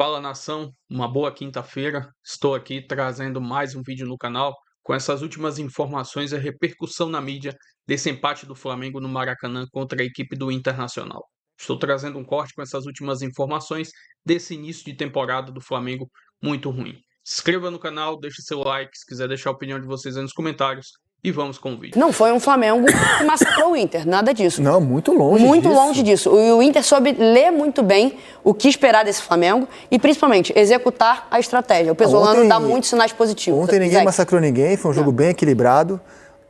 Fala nação, uma boa quinta-feira. Estou aqui trazendo mais um vídeo no canal com essas últimas informações e repercussão na mídia desse empate do Flamengo no Maracanã contra a equipe do Internacional. Estou trazendo um corte com essas últimas informações desse início de temporada do Flamengo muito ruim. Se inscreva no canal, deixe seu like, se quiser deixar a opinião de vocês aí nos comentários. E vamos com o vídeo. Não foi um Flamengo que massacrou o Inter, nada disso. Não, muito longe Muito disso. longe disso. O Inter soube ler muito bem o que esperar desse Flamengo e, principalmente, executar a estratégia. O Pesolano dá muitos sinais positivos. Ontem ninguém massacrou ninguém, foi um jogo bem equilibrado.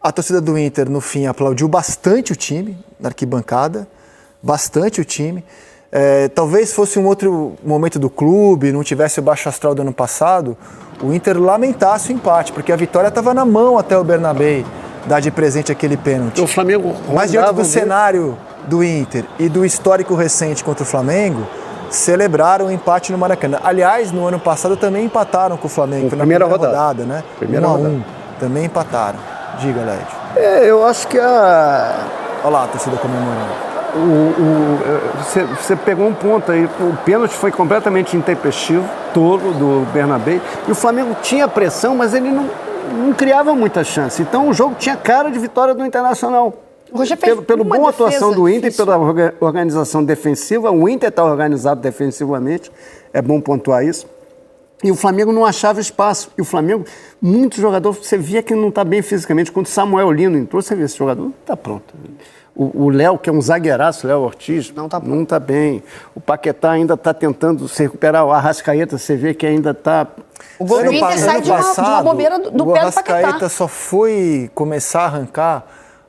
A torcida do Inter, no fim, aplaudiu bastante o time, na arquibancada, bastante o time. Talvez fosse um outro momento do clube, não tivesse o baixo astral do ano passado, o Inter lamentasse o empate, porque a vitória estava na mão até o Bernabéu dar de presente aquele pênalti. O Flamengo Mas diante do cenário do Inter e do histórico recente contra o Flamengo, celebraram o empate no Maracanã. Aliás, no ano passado também empataram com o Flamengo, na primeira rodada, né? 1-1, também empataram. Diga, Lédio. Eu acho que Olha lá a torcida comemorando. Você pegou um ponto aí, o pênalti foi completamente intempestivo, tolo do Bernabéu, e o Flamengo tinha pressão, mas ele não criava muita chance. Então o jogo tinha cara de vitória do Internacional. Pela boa atuação do Inter, pela organização defensiva, o Inter está organizado defensivamente, é bom pontuar isso. E o Flamengo não achava espaço. E o Flamengo, muitos jogadores, você via que não está bem fisicamente. Quando o Samuel Lino entrou, você vê esse jogador não está pronto. O Léo, que é um zagueiraço, o Léo Ortiz, não está bem. O Paquetá ainda está tentando se recuperar. O Arrascaeta, você vê que ainda está... O gol do Inter sai de uma bobeira do pé do Paquetá. O Arrascaeta só foi começar a arrancar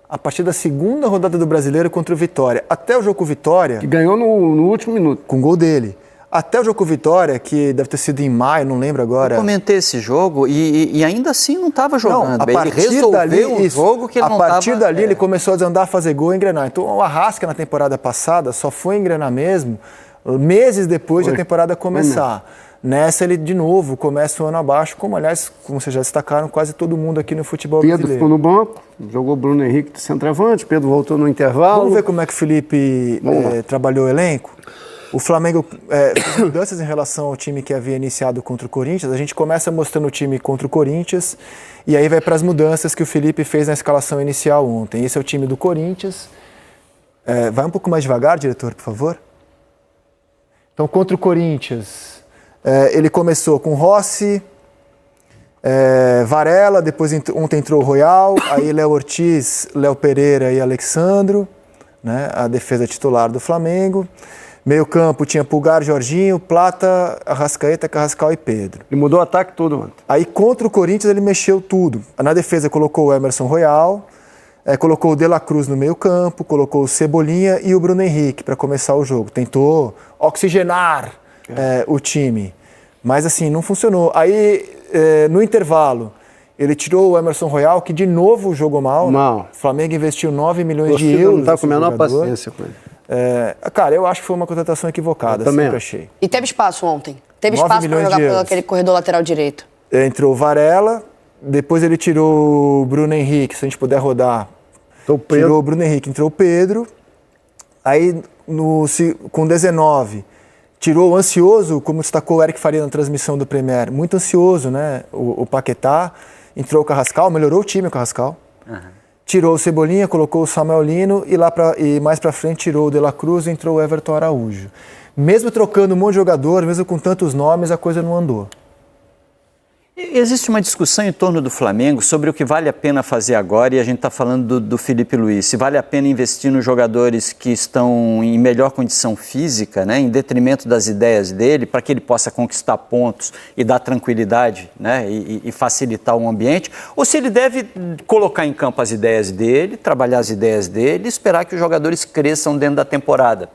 a partir da segunda rodada do Brasileiro contra o Vitória. Até o jogo com o Vitória... Que ganhou no último minuto. Com o gol dele. Até o jogo com o Vitória, que deve ter sido em maio, não lembro agora. Eu comentei esse jogo e ainda assim não estava jogando. Não, ele resolveu um jogo que ele não estava... A partir dali ele começou a desandar, fazer gol e engrenar. Então o Arrasca na temporada passada só foi engrenar mesmo meses depois de a temporada começar. Nessa ele de novo começa o ano abaixo, como aliás, como vocês já destacaram, quase todo mundo aqui no futebol brasileiro. Pedro ficou no banco, jogou Bruno Henrique de centroavante, Pedro voltou no intervalo. Vamos ver como é que o Felipe trabalhou o elenco? O Flamengo fez mudanças em relação ao time que havia iniciado contra o Corinthians. A gente começa mostrando o time contra o Corinthians e aí vai para as mudanças que o Felipe fez na escalação inicial ontem. Esse é o time do Corinthians. Vai um pouco mais devagar, diretor, por favor. Então, contra o Corinthians, ele começou com Rossi, Varela, depois ontem entrou o Royal, aí Léo Ortiz, Léo Pereira e Alexandro, né, a defesa titular do Flamengo. Meio campo tinha Pulgar, Jorginho, Plata, Arrascaeta, Carrascal e Pedro. Ele mudou o ataque todo ontem. Aí contra o Corinthians ele mexeu tudo. Na defesa colocou o Emerson Royal, colocou o De La Cruz no meio campo, colocou o Cebolinha e o Bruno Henrique para começar o jogo. Tentou oxigenar o time, mas assim, não funcionou. Aí no intervalo ele tirou o Emerson Royal, que de novo jogou mal. Mal. O Flamengo investiu 9 milhões de euros. Não está com a menor paciência com ele. Cara, eu acho que foi uma contratação equivocada, também sempre achei. E teve espaço ontem. Teve espaço para jogar pelo aquele corredor lateral direito. Entrou o Varela, depois ele tirou o Bruno Henrique, se a gente puder rodar. Tirou o Bruno Henrique, entrou o Pedro. Aí, com 19, tirou o ansioso, como destacou o Eric Faria na transmissão do Premier. Muito ansioso, né? O Paquetá. Entrou o Carrascal, melhorou o time o Carrascal. Tirou o Cebolinha, colocou o Samuel Lino e mais pra frente tirou o De La Cruz e entrou o Everton Araújo. Mesmo trocando um monte de jogador, mesmo com tantos nomes, a coisa não andou. Existe uma discussão em torno do Flamengo sobre o que vale a pena fazer agora, e a gente está falando do Felipe Luiz. Se vale a pena investir nos jogadores que estão em melhor condição física, né, em detrimento das ideias dele, para que ele possa conquistar pontos e dar tranquilidade, né, e facilitar o ambiente, ou se ele deve colocar em campo as ideias dele, trabalhar as ideias dele e esperar que os jogadores cresçam dentro da temporada.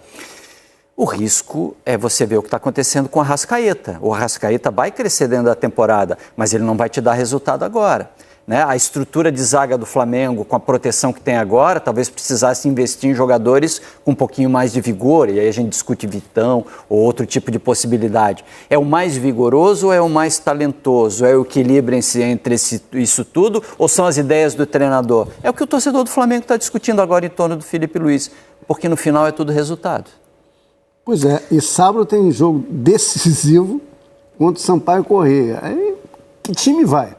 O risco é você ver o que está acontecendo com o Arrascaeta. O Arrascaeta vai crescer dentro da temporada, mas ele não vai te dar resultado agora. Né? A estrutura de zaga do Flamengo, com a proteção que tem agora, talvez precisasse investir em jogadores com um pouquinho mais de vigor, e aí a gente discute Vitão ou outro tipo de possibilidade. É o mais vigoroso ou é o mais talentoso? É o equilíbrio entre isso tudo ou são as ideias do treinador? É o que o torcedor do Flamengo está discutindo agora em torno do Felipe Luiz, porque no final é tudo resultado. Pois é, e sábado tem jogo decisivo contra o Sampaio Corrêa. Aí, que time vai?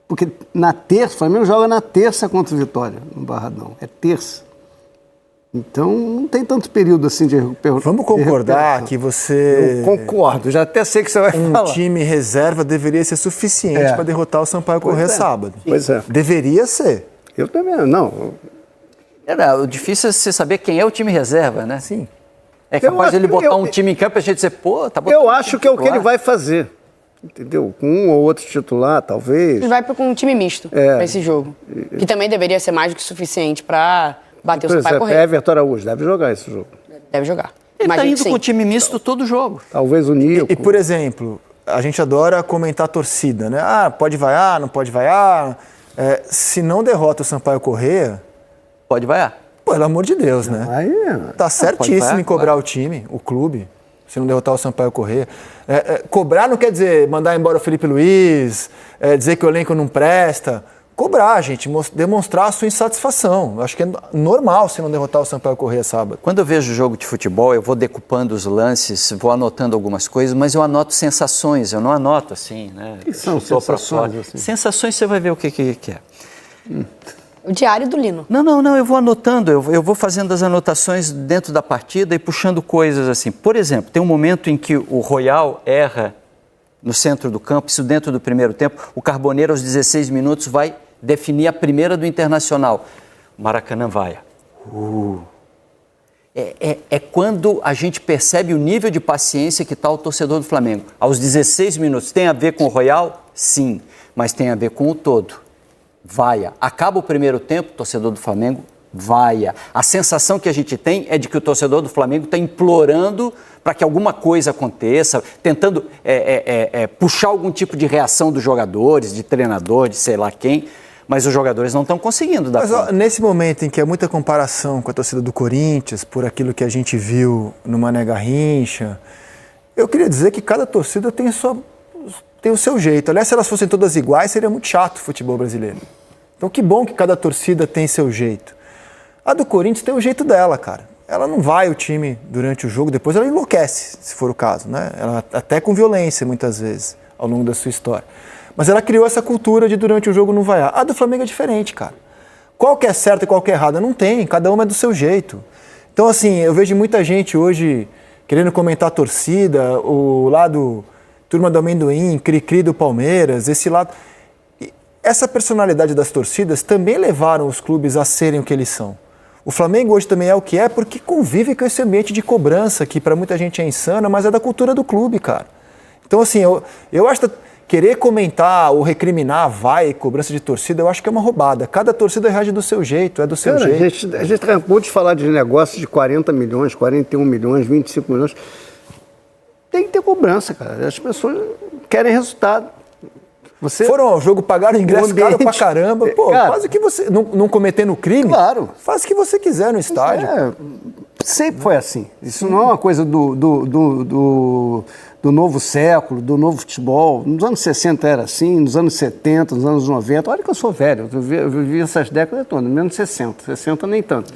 Porque na terça, o Flamengo joga na terça contra o Vitória, no Barradão. É terça. Então, não tem tanto período assim de recuperação. Vamos concordar que você... Eu concordo, já até sei que você vai falar. Um time reserva deveria ser suficiente para derrotar o Sampaio Corrêa sábado. Pois é. Deveria ser. Eu também, não. O difícil é você saber quem é o time reserva, né? Sim. É capaz de ele botar um time em campo e a gente dizer, pô, tá botando. Eu acho que é o que ele vai fazer. Entendeu? Com um ou outro titular, talvez. Ele vai com um time misto para esse jogo. Que também deveria ser mais do que suficiente para bater o Sampaio Corrêa. Everton Araújo deve jogar esse jogo. Deve jogar. Ele tá indo com o time misto todo jogo. Talvez o Nico. E, por exemplo, a gente adora comentar a torcida, né? Ah, pode vaiar, não pode vaiar. Se não derrota o Sampaio Corrêa... Pode vaiar. Pelo amor de Deus, né? Tá certíssimo em cobrar o time, o clube, se não derrotar o Sampaio Corrêa. Cobrar não quer dizer mandar embora o Felipe Luiz, dizer que o elenco não presta. Cobrar, gente, demonstrar a sua insatisfação. Eu acho que é normal se não derrotar o Sampaio Corrêa sábado. Quando eu vejo jogo de futebol, eu vou decupando os lances, vou anotando algumas coisas, mas eu anoto sensações, eu não anoto assim, né? O que são sensações? Assim? Sensações, você vai ver o que é. O diário do Lino. Não, eu vou anotando, eu vou fazendo as anotações dentro da partida e puxando coisas assim. Por exemplo, tem um momento em que o Royal erra no centro do campo, isso dentro do primeiro tempo, o Carboneiro aos 16 minutos vai definir a primeira do Internacional. O Maracanã vai. É quando a gente percebe o nível de paciência que está o torcedor do Flamengo. Aos 16 minutos, tem a ver com o Royal? Sim, mas tem a ver com o todo. Vaia. Acaba o primeiro tempo, o torcedor do Flamengo vaia. A sensação que a gente tem é de que o torcedor do Flamengo está implorando para que alguma coisa aconteça, tentando puxar algum tipo de reação dos jogadores, de treinador, de sei lá quem, mas os jogadores não estão conseguindo dar conta. Mas nesse momento em que há muita comparação com a torcida do Corinthians, por aquilo que a gente viu no Mané Garrincha, eu queria dizer que cada torcida tem o seu jeito. Aliás, se elas fossem todas iguais, seria muito chato o futebol brasileiro. Então, que bom que cada torcida tem seu jeito. A do Corinthians tem o jeito dela, cara. Ela não vai o time durante o jogo, depois ela enlouquece, se for o caso, né? Ela, até com violência, muitas vezes, ao longo da sua história. Mas ela criou essa cultura de durante o jogo não vaiar. A do Flamengo é diferente, cara. Qual que é certo e qual que é errado? Não tem, cada uma é do seu jeito. Então, assim, eu vejo muita gente hoje querendo comentar a torcida, o lado... Turma do Amendoim, Cri-Cri do Palmeiras, esse lado... Essa personalidade das torcidas também levaram os clubes a serem o que eles são. O Flamengo hoje também é o que é porque convive com esse ambiente de cobrança, que para muita gente é insana, mas é da cultura do clube, cara. Então, assim, eu acho que querer comentar ou recriminar vai cobrança de torcida, eu acho que é uma roubada. Cada torcida reage do seu jeito, é do seu jeito. A gente acabou de falar de negócios de 40 milhões, 41 milhões, 25 milhões... Tem que ter cobrança, cara. As pessoas querem resultado. Foram ao jogo, pagaram ingresso caro pra caramba. Pô, cara, faz o que você... Não cometendo crime, claro. Faz o que você quiser no estádio. Sempre foi assim. Isso não é uma coisa do novo século, do novo futebol. Nos anos 60 era assim, nos anos 70, nos anos 90. Olha que eu sou velho, eu vivi essas décadas todas, nos anos 60. 60 nem tanto.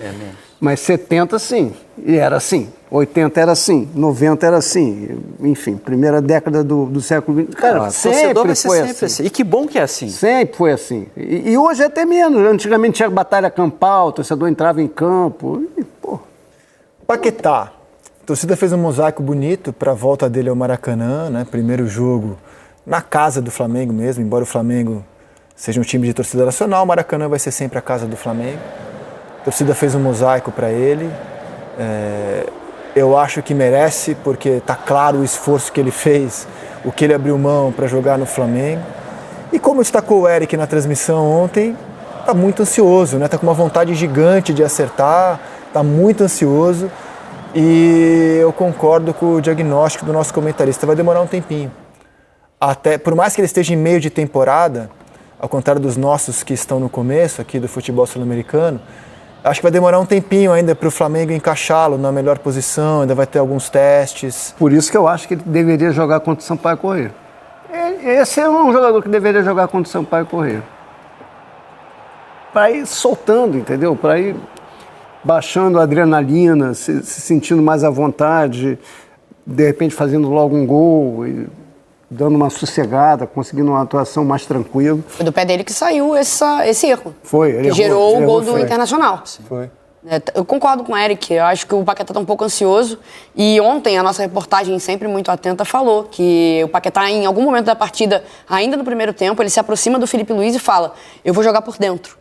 Mas 70 sim, e era assim. 80 era assim, 90 era assim. Enfim, primeira década do século XX. Cara, sempre foi assim. E que bom que é assim. Sempre foi assim. E hoje é até menos. Antigamente tinha batalha campal, o torcedor entrava em campo. Paquetá. A torcida fez um mosaico bonito para a volta dele ao Maracanã, né? Primeiro jogo na casa do Flamengo mesmo, embora o Flamengo seja um time de torcida nacional, o Maracanã vai ser sempre a casa do Flamengo. A torcida fez um mosaico para ele. Eu acho que merece, porque está claro o esforço que ele fez, o que ele abriu mão para jogar no Flamengo. E como destacou o Eric na transmissão ontem, está muito ansioso, né? Está com uma vontade gigante de acertar, está muito ansioso. E eu concordo com o diagnóstico do nosso comentarista, vai demorar um tempinho. Até, por mais que ele esteja em meio de temporada, ao contrário dos nossos que estão no começo aqui do futebol sul-americano, acho que vai demorar um tempinho ainda para o Flamengo encaixá-lo na melhor posição, ainda vai ter alguns testes. Por isso que eu acho que ele deveria jogar contra o Sampaio Corrêa. Esse é um jogador que deveria jogar contra o Sampaio Corrêa. Para ir soltando, entendeu? Para ir... baixando a adrenalina, se sentindo mais à vontade, de repente fazendo logo um gol e dando uma sossegada, conseguindo uma atuação mais tranquila. Foi do pé dele que saiu esse erro. Foi, ele que gerou o gol do foi. Internacional. Foi. Eu concordo com o Eric, eu acho que o Paquetá está um pouco ansioso e ontem a nossa reportagem, sempre muito atenta, falou que o Paquetá, em algum momento da partida, ainda no primeiro tempo, ele se aproxima do Felipe Luiz e fala: eu vou jogar por dentro.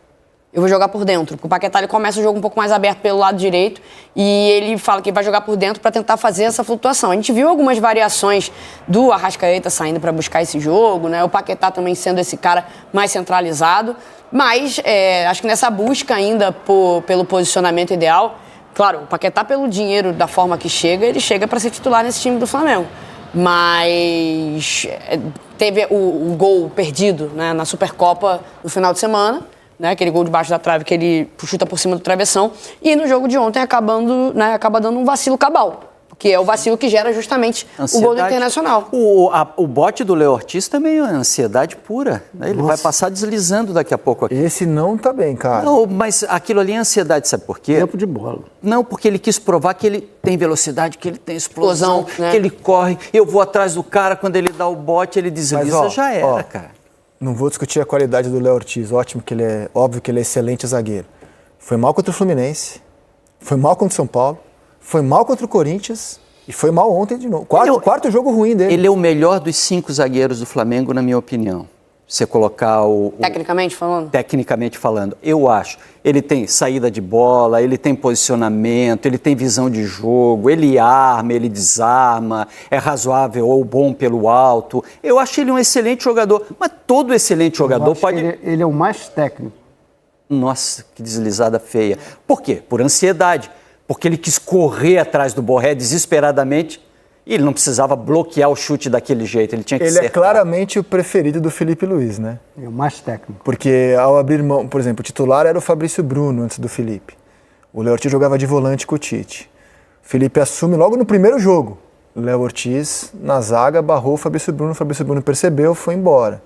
Eu vou jogar por dentro. Porque o Paquetá ele começa o jogo um pouco mais aberto pelo lado direito e ele fala que vai jogar por dentro para tentar fazer essa flutuação. A gente viu algumas variações do Arrascaeta saindo para buscar esse jogo, né? O Paquetá também sendo esse cara mais centralizado. Mas acho que nessa busca ainda pelo posicionamento ideal, claro, o Paquetá, pelo dinheiro da forma que chega, ele chega para ser titular nesse time do Flamengo. Mas teve o gol perdido, né, na Supercopa no final de semana, né, aquele gol debaixo da trave que ele chuta por cima do travessão, e no jogo de ontem acaba dando um vacilo cabal, que é o vacilo que gera justamente ansiedade. O gol do Internacional. O bote do Léo Ortiz também é ansiedade pura, né? Ele vai passar deslizando daqui a pouco aqui. Esse não tá bem, cara. Não, mas aquilo ali é ansiedade, sabe por quê? Tempo de bola. Não, porque ele quis provar que ele tem velocidade, que ele tem explosão, né? que ele corre, eu vou atrás do cara, quando ele dá o bote, ele desliza, já era, cara. Não vou discutir a qualidade do Léo Ortiz, óbvio que ele é excelente zagueiro. Foi mal contra o Fluminense, foi mal contra o São Paulo, foi mal contra o Corinthians e foi mal ontem de novo. Quarto jogo ruim dele. Ele é o melhor dos 5 zagueiros do Flamengo, na minha opinião. Você colocar Tecnicamente falando? Tecnicamente falando, eu acho. Ele tem saída de bola, ele tem posicionamento, ele tem visão de jogo, ele arma, ele desarma, é razoável ou bom pelo alto. Eu acho ele um excelente jogador, mas todo excelente jogador pode... Ele é o mais técnico. Nossa, que deslizada feia. Por quê? Por ansiedade. Porque ele quis correr atrás do Borré desesperadamente e ele não precisava bloquear o chute daquele jeito, ele tinha que Ele é claramente o preferido do Felipe Luiz, né? É o mais técnico. Porque ao abrir mão, por exemplo, o titular era o Fabrício Bruno antes do Felipe. O Léo Ortiz jogava de volante com o Tite. O Felipe assume logo no primeiro jogo. O Léo Ortiz, na zaga, barrou o Fabrício Bruno percebeu, foi embora.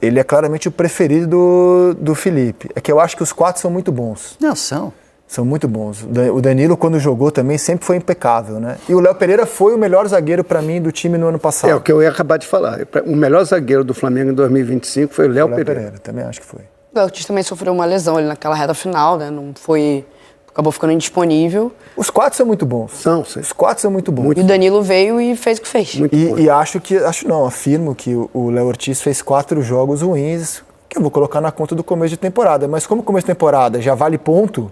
Ele é claramente o preferido do Felipe. É que eu acho que os 4 são muito bons. Não, são. São muito bons. O Danilo, quando jogou também, sempre foi impecável, né? E o Léo Pereira foi o melhor zagueiro para mim do time no ano passado. É o que eu ia acabar de falar. O melhor zagueiro do Flamengo em 2025 foi o Léo Pereira. Também acho que foi. O Léo Ortiz também sofreu uma lesão ali naquela reta final, né? Não foi... Acabou ficando indisponível. Os 4 são muito bons. Sim. Os 4 são muito bons. E o Danilo veio e fez o que fez. Afirmo que o Léo Ortiz fez 4 jogos ruins, que eu vou colocar na conta do começo de temporada. Mas como começo de temporada já vale ponto,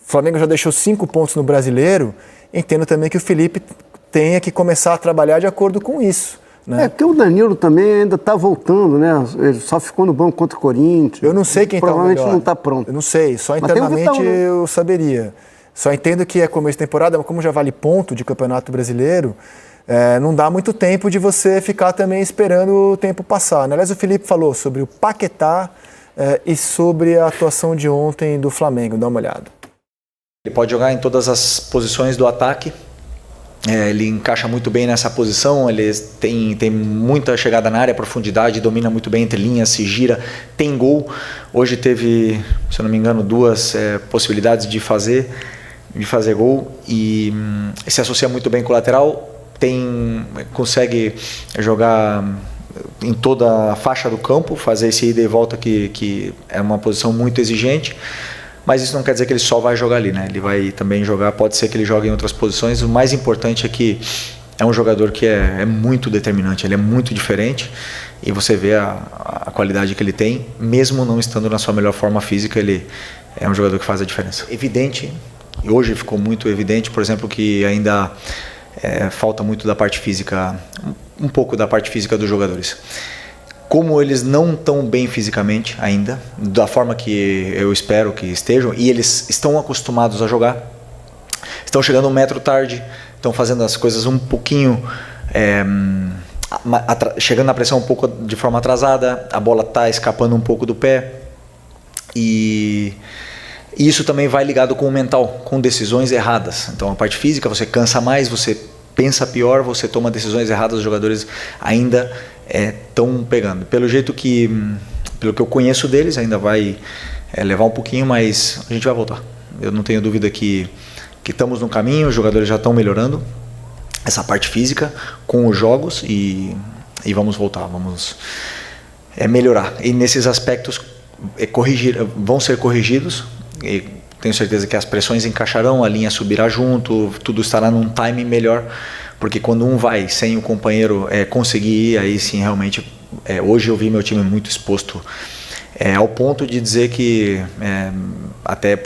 o Flamengo já deixou 5 pontos no Brasileiro, entendo também que o Felipe tenha que começar a trabalhar de acordo com isso. Né? Porque o Danilo também ainda está voltando, né? Ele só ficou no banco contra o Corinthians. Eu não sei quem está melhor. Provavelmente não está pronto. Eu não sei, só internamente eu saberia. Só entendo que é começo de temporada, mas como já vale ponto de Campeonato Brasileiro, não dá muito tempo de você ficar também esperando o tempo passar. Aliás, o Felipe falou sobre o Paquetá e sobre a atuação de ontem do Flamengo. Dá uma olhada. Ele pode jogar em todas as posições do ataque, ele encaixa muito bem nessa posição, ele tem muita chegada na área, profundidade, domina muito bem entre linhas, se gira, tem gol. Hoje teve, se eu não me engano, 2 possibilidades de fazer gol e se associa muito bem com o lateral, consegue jogar em toda a faixa do campo, fazer esse ida e volta que é uma posição muito exigente. Mas isso não quer dizer que ele só vai jogar ali, né? Ele vai também jogar, pode ser que ele jogue em outras posições. O mais importante é que é um jogador que é muito determinante, ele é muito diferente e você vê a qualidade que ele tem, mesmo não estando na sua melhor forma física, ele é um jogador que faz a diferença. Evidente, e hoje ficou muito evidente, por exemplo, que ainda falta muito da parte física, um pouco da parte física dos jogadores. Como eles não estão bem fisicamente ainda, da forma que eu espero que estejam, e eles estão acostumados a jogar, estão chegando 1 metro tarde, estão fazendo as coisas um pouquinho, chegando na pressão um pouco de forma atrasada, a bola está escapando um pouco do pé, e isso também vai ligado com o mental, com decisões erradas. Então a parte física, você cansa mais, você pensa pior, você toma decisões erradas, os jogadores ainda estão pegando. Pelo que eu conheço deles, ainda vai levar um pouquinho, mas a gente vai voltar. Eu não tenho dúvida que estamos no caminho, os jogadores já estão melhorando essa parte física com os jogos e vamos voltar, vamos melhorar. E nesses aspectos vão ser corrigidos, e tenho certeza que as pressões encaixarão, a linha subirá junto, tudo estará num timing melhor, porque quando um vai sem o companheiro conseguir ir, aí sim realmente, hoje eu vi meu time muito exposto, ao ponto de dizer que até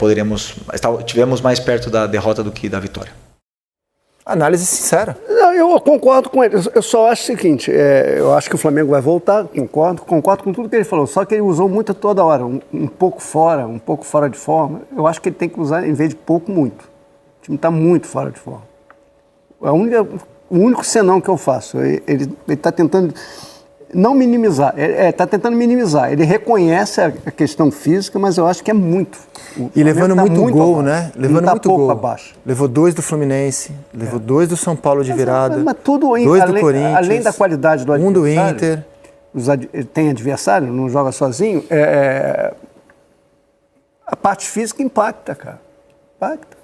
tivemos mais perto da derrota do que da vitória. Análise sincera. Não, eu concordo com ele. Eu só acho o seguinte, eu acho que o Flamengo vai voltar, concordo com tudo que ele falou, só que ele usou muito toda hora, um pouco fora de forma. Eu acho que ele tem que usar, em vez de pouco, muito. O time está muito fora de forma. O único senão que eu faço, ele está tentando não minimizar, está tentando minimizar. Ele reconhece a questão física, mas eu acho que é muito. E levando muito gol, né? Levando muito gol. Abaixo. Levou 2 do Fluminense, levou 2 do São Paulo de virada, mas tudo 2 do Corinthians, além da qualidade do adversário. 1 do Inter. Tem adversário, não joga sozinho. A parte física impacta, cara. Impacta.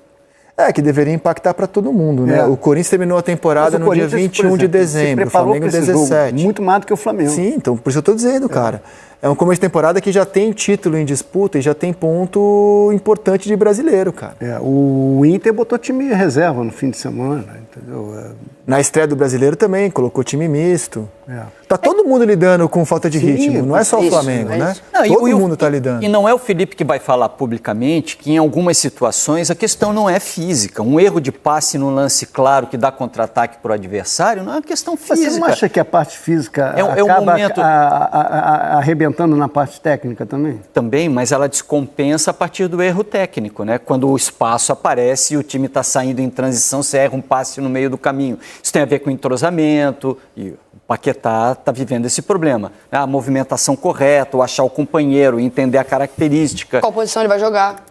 Que deveria impactar para todo mundo, né? O Corinthians terminou a temporada no dia 21 de dezembro, o Flamengo 17. Muito mais do que o Flamengo. Sim, então por isso eu estou dizendo, cara. É um começo de temporada que já tem título em disputa e já tem ponto importante de brasileiro, cara. O Inter botou time reserva no fim de semana, entendeu? Na estreia do brasileiro também, colocou time misto. Tá todo mundo lidando com falta de ritmo, não é só o Flamengo, né? Todo mundo tá lidando. E não é o Felipe que vai falar publicamente que em algumas situações a questão não é física. Um erro de passe num lance claro que dá contra-ataque para o adversário não é uma questão física. Mas você não acha que a parte física acaba arrebentando na parte técnica também? Também, mas ela descompensa a partir do erro técnico, né? Quando o espaço aparece e o time está saindo em transição, você erra um passe no meio do caminho. Isso tem a ver com entrosamento e o Paquetá está vivendo esse problema. A movimentação correta, o achar o companheiro, entender a característica. Qual posição ele vai jogar?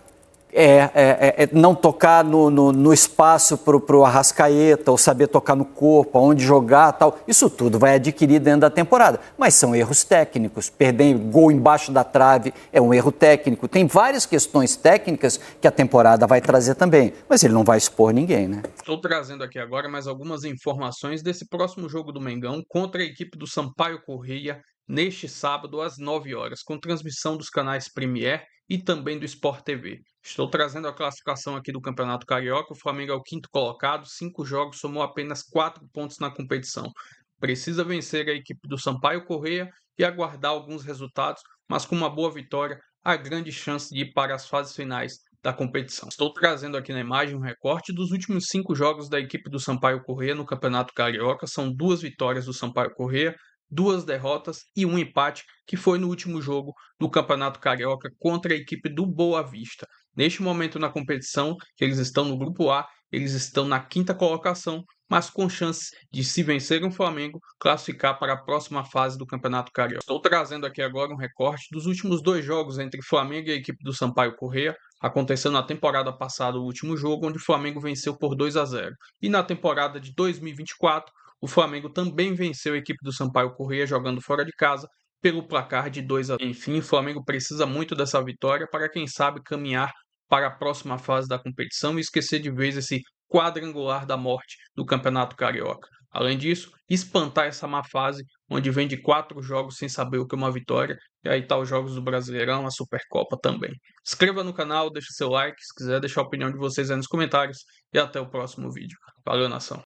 Não tocar no espaço para o Arrascaeta, ou saber tocar no corpo, aonde jogar, tal. Isso tudo vai adquirir dentro da temporada. Mas são erros técnicos. Perder gol embaixo da trave é um erro técnico. Tem várias questões técnicas que a temporada vai trazer também. Mas ele não vai expor ninguém, né? Estou trazendo aqui agora mais algumas informações desse próximo jogo do Mengão contra a equipe do Sampaio Corrêa neste sábado às 9 horas, com transmissão dos canais Premier e também do Sport TV. Estou trazendo a classificação aqui do Campeonato Carioca. O Flamengo é o 5º colocado, 5 jogos, somou apenas 4 pontos na competição. Precisa vencer a equipe do Sampaio Corrêa e aguardar alguns resultados, mas com uma boa vitória, há grande chance de ir para as fases finais da competição. Estou trazendo aqui na imagem um recorte dos últimos 5 jogos da equipe do Sampaio Corrêa no Campeonato Carioca. São 2 vitórias do Sampaio Corrêa, 2 derrotas e 1 empate, que foi no último jogo do Campeonato Carioca contra a equipe do Boa Vista. Neste momento na competição, que eles estão no Grupo A, eles estão na 5ª colocação, mas com chances de, se vencerem o Flamengo, classificar para a próxima fase do Campeonato Carioca. Estou trazendo aqui agora um recorte dos últimos 2 jogos entre Flamengo e a equipe do Sampaio Corrêa. Aconteceu na temporada passada o último jogo, onde o Flamengo venceu por 2-0. E na temporada de 2024, o Flamengo também venceu a equipe do Sampaio Corrêa jogando fora de casa pelo placar de 2-0. Enfim, o Flamengo precisa muito dessa vitória para, quem sabe, caminhar para a próxima fase da competição e esquecer de vez esse quadrangular da morte do Campeonato Carioca. Além disso, espantar essa má fase, onde vem de 4 jogos sem saber o que é uma vitória, e aí tá os jogos do Brasileirão, a Supercopa também. Inscreva no canal, deixa seu like, se quiser deixar a opinião de vocês aí nos comentários, e até o próximo vídeo. Valeu, nação!